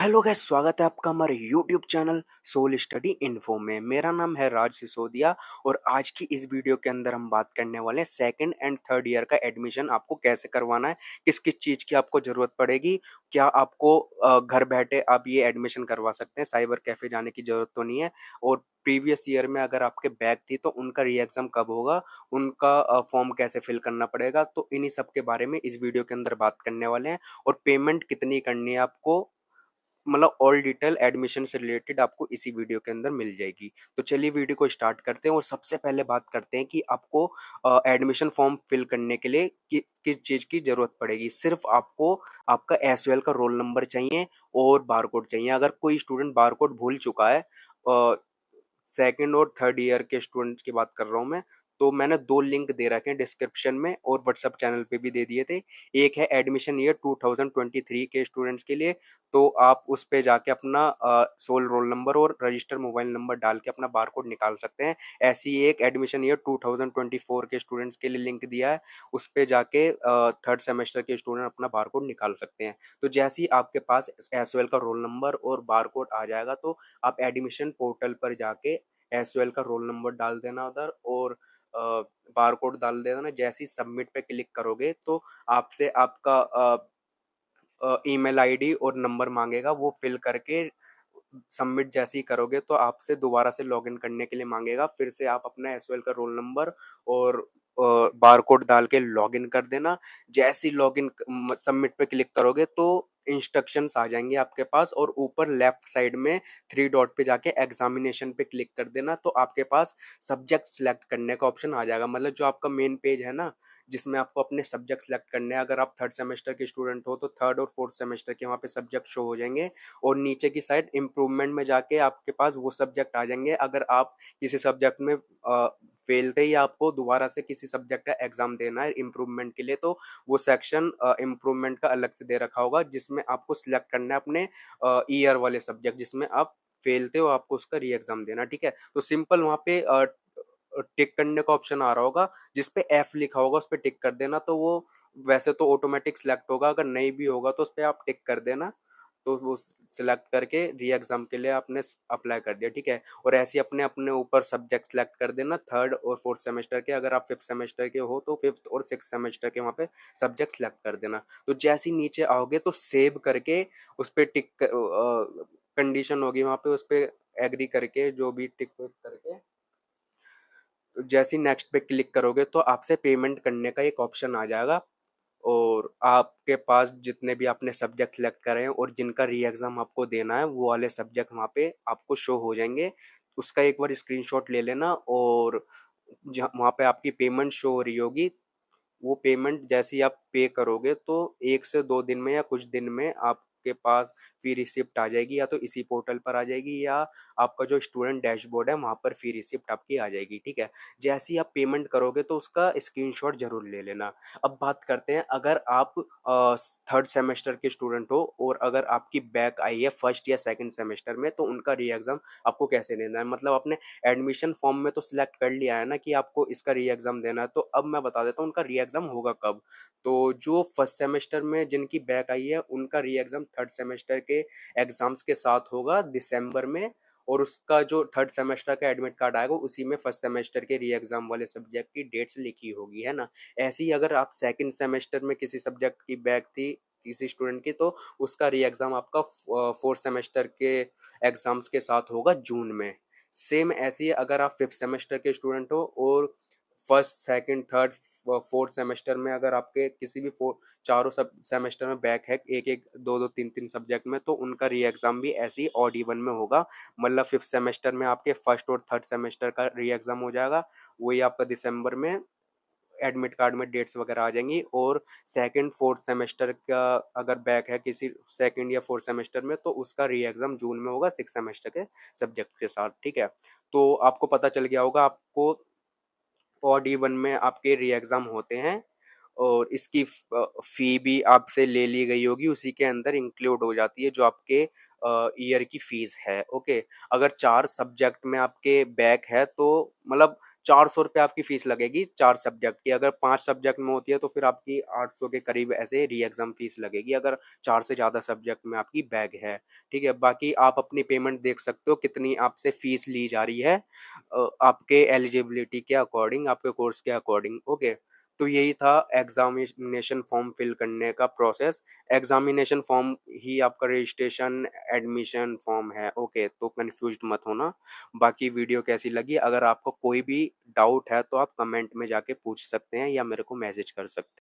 Hello guys, स्वागत है आपका हमारे YouTube channel soul study info में। मेरा नाम है राज सिसोदिया और आज की इस वीडियो के अंदर हम बात करने वाले हैं सेकंड एंड थर्ड ईयर का एडमिशन आपको कैसे करवाना है, किस किस चीज़ की आपको ज़रूरत पड़ेगी, क्या आपको घर बैठे आप ये एडमिशन करवा सकते हैं, साइबर कैफ़े जाने की ज़रूरत तो नहीं है। और प्रीवियस ईयर में अगर आपके बैक थी तो उनका री एग्ज़ाम कब होगा, उनका फॉर्म कैसे फिल करना पड़ेगा, तो इन्हीं सब के बारे में इस वीडियो के अंदर बात करने वाले हैं। और पेमेंट कितनी करनी है आपको, मतलब ऑल डिटेल एडमिशन से रिलेटेड आपको इसी वीडियो के अंदर मिल जाएगी। तो चलिए वीडियो को स्टार्ट करते हैं और सबसे पहले बात करते हैं कि आपको एडमिशन फॉर्म फिल करने के लिए किस चीज़ की ज़रूरत पड़ेगी। सिर्फ आपको आपका एसयूएल का रोल नंबर चाहिए और बारकोड चाहिए। अगर कोई स्टूडेंट बारकोड भूल चुका है, सेकंड और थर्ड ईयर के स्टूडेंट्स की बात कर रहा हूँ मैं, तो मैंने 2 लिंक दे रखे हैं डिस्क्रिप्शन में और व्हाट्सएप चैनल पे भी दे दिए थे। एक है एडमिशन ईयर 2023 के स्टूडेंट्स के लिए, तो आप उस पे जाके अपना सोल रोल नंबर और रजिस्टर मोबाइल नंबर डाल के अपना बारकोड निकाल सकते हैं। ऐसी ही एक एडमिशन ईयर 2024 के स्टूडेंट्स के लिए लिंक दिया है, उस पे जाके थर्ड सेमेस्टर के स्टूडेंट अपना बारकोड निकाल सकते हैं। तो जैसे ही आपके पास एसओएल का रोल नंबर और बारकोड आ जाएगा, तो आप एडमिशन पोर्टल पर जाके एसयूएल का रोल नंबर डाल देना उधर और बारकोड डाल देना। जैसे ही सबमिट पे क्लिक करोगे तो आपसे आपका ईमेल आईडी और नंबर मांगेगा, वो फिल करके सबमिट जैसे ही करोगे तो आपसे दोबारा से लॉगिन करने के लिए मांगेगा। फिर से आप अपना एसयूएल का रोल नंबर और बारकोड डाल के लॉगिन कर देना। जैसे ही लॉगिन सबमिट पे क्लिक करोगे तो इंस्ट्रक्शंस आ जाएंगे आपके पास और ऊपर लेफ्ट साइड में 3 डॉट पे जाके एग्जामिनेशन पे क्लिक कर देना, तो आपके पास सब्जेक्ट सिलेक्ट करने का ऑप्शन आ जाएगा। मतलब जो आपका मेन पेज है ना, जिसमें आपको अपने सब्जेक्ट सिलेक्ट करने हैं। अगर आप थर्ड सेमेस्टर के स्टूडेंट हो तो थर्ड और फोर्थ सेमेस्टर के वहाँ पे सब्जेक्ट शो हो जाएंगे और नीचे की साइड इम्प्रूवमेंट में जाके आपके पास वो सब्जेक्ट आ जाएंगे। अगर आप किसी सब्जेक्ट में फेल थे या आपको दोबारा से किसी सब्जेक्ट का एग्जाम देना है इम्प्रूवमेंट के लिए, तो वो सेक्शन इम्प्रूवमेंट का अलग से दे रखा होगा, जिसमें आपको सिलेक्ट करना है अपने ईयर वाले सब्जेक्ट जिसमें आप फेल थे, और आपको उसका री एग्जाम देना। ठीक है, तो सिंपल वहाँ पे टिक करने का ऑप्शन आ रहा होगा, जिस पे एफ लिखा होगा उस पे टिक कर देना, तो वो वैसे तो ऑटोमेटिक सिलेक्ट होगा। अगर नहीं भी होगा तो उस पे आप टिक कर देना, तो वो सिलेक्ट करके री एग्जाम के लिए आपने अप्लाई कर दिया। ठीक है, और ऐसे ही अपने अपने ऊपर सब्जेक्ट सिलेक्ट कर देना थर्ड और फोर्थ सेमेस्टर के। अगर आप फिफ्थ सेमेस्टर के हो तो फिफ्थ और सिक्स सेमेस्टर के वहाँ पे सब्जेक्ट सिलेक्ट कर देना। तो जैसे ही नीचे आओगे तो सेव करके उस पर टिक कंडीशन होगी वहाँ पे, उस पर एग्री करके जो भी टिक करके जैसे ही नेक्स्ट पे क्लिक करोगे तो आपसे पेमेंट करने का एक ऑप्शन आ जाएगा। और आपके पास जितने भी आपने सब्जेक्ट सिलेक्ट करे हैं और जिनका री एग्जाम आपको देना है, वो वाले सब्जेक्ट वहाँ पे आपको शो हो जाएंगे। उसका एक बार स्क्रीनशॉट ले लेना और जहाँ वहाँ पे आपकी पेमेंट शो हो रही होगी, वो पेमेंट जैसे ही आप पे करोगे तो 1 से 2 दिन में या कुछ दिन में आपके पास फी रिसिप्ट आ जाएगी, या तो इसी पोर्टल पर आ जाएगी या आपका जो स्टूडेंट डैशबोर्ड है वहाँ पर फी रिसिप्ट आपकी आ जाएगी। ठीक है, जैसे ही आप पेमेंट करोगे तो उसका स्क्रीनशॉट जरूर ले लेना। अब बात करते हैं, अगर आप थर्ड सेमेस्टर के स्टूडेंट हो और अगर आपकी बैक आई है फर्स्ट या सेकंड सेमेस्टर में, तो उनका री एग्जाम आपको कैसे लेना है। मतलब आपने एडमिशन फॉर्म में तो सिलेक्ट कर लिया है ना कि आपको इसका री एग्जाम देना है, तो अब मैं बता देता हूँ उनका री एग्जाम होगा कब। तो जो फर्स्ट सेमेस्टर में जिनकी बैक आई है, उनका री एग्जाम थर्ड सेमेस्टर के एग्जाम्स के साथ होगा दिसंबर में। और उसका जो थर्ड सेमेस्टर का एडमिट कार्ड आएगा उसी में फर्स्ट सेमेस्टर के री एग्जाम वाले सब्जेक्ट की डेट्स लिखी होगी, है ना। ऐसे ही अगर आप सेकंड सेमेस्टर में किसी सब्जेक्ट की बैक थी किसी स्टूडेंट की, तो उसका री एग्जाम आपका फोर्थ सेमेस्टर के एग्जाम्स के साथ होगा जून में। सेम ऐसे ही अगर आप फिफ्थ सेमेस्टर के स्टूडेंट हो और first second third fourth semester में अगर आपके किसी भी फोर चारों सब सेमेस्टर में बैक है एक एक दो दो तीन तीन सब्जेक्ट में, तो उनका री एग्जाम भी ऐसे ही ऑड इवन में होगा। मतलब फिफ्थ सेमेस्टर में आपके फर्स्ट और थर्ड सेमेस्टर का री एग्जाम हो जाएगा, वही आपका दिसंबर में एडमिट कार्ड में डेट्स वगैरह आ जाएंगी। और सेकंड फोर्थ सेमेस्टर का अगर बैक है किसी सेकंड या फोर्थ सेमेस्टर में, तो उसका री एग्जाम जून में होगा सिक्स सेमेस्टर के सब्जेक्ट के साथ। ठीक है, तो आपको पता चल गया होगा आपको ऑड इवन में आपके री एग्जाम होते हैं। और इसकी फ़ी भी आपसे ले ली गई होगी, उसी के अंदर इंक्लूड हो जाती है जो आपके ईयर की फ़ीस है, ओके। अगर 4 सब्जेक्ट में आपके बैक है तो मतलब ₹400 आपकी फ़ीस लगेगी 4 सब्जेक्ट की। अगर 5 सब्जेक्ट में होती है तो फिर आपकी 800 के करीब ऐसे री-एग्ज़ाम फ़ीस लगेगी अगर 4 से ज़्यादा सब्जेक्ट में आपकी बैक है, ठीक है। बाकी आप अपनी पेमेंट देख सकते हो कितनी आपसे फ़ीस ली जा रही है आपके एलिजिबिलिटी के अकॉर्डिंग, आपके कोर्स के अकॉर्डिंग, ओके। तो यही था एग्ज़ामिनेशन फ़ॉर्म फिल करने का प्रोसेस। एग्ज़ामिनेशन फ़ॉर्म ही आपका रजिस्ट्रेशन एडमिशन फ़ॉर्म है, ओके, तो कन्फ्यूज़्ड मत होना। बाकी वीडियो कैसी लगी? अगर आपको कोई भी डाउट है तो आप कमेंट में जाके पूछ सकते हैं या मेरे को मैसेज कर सकते हैं।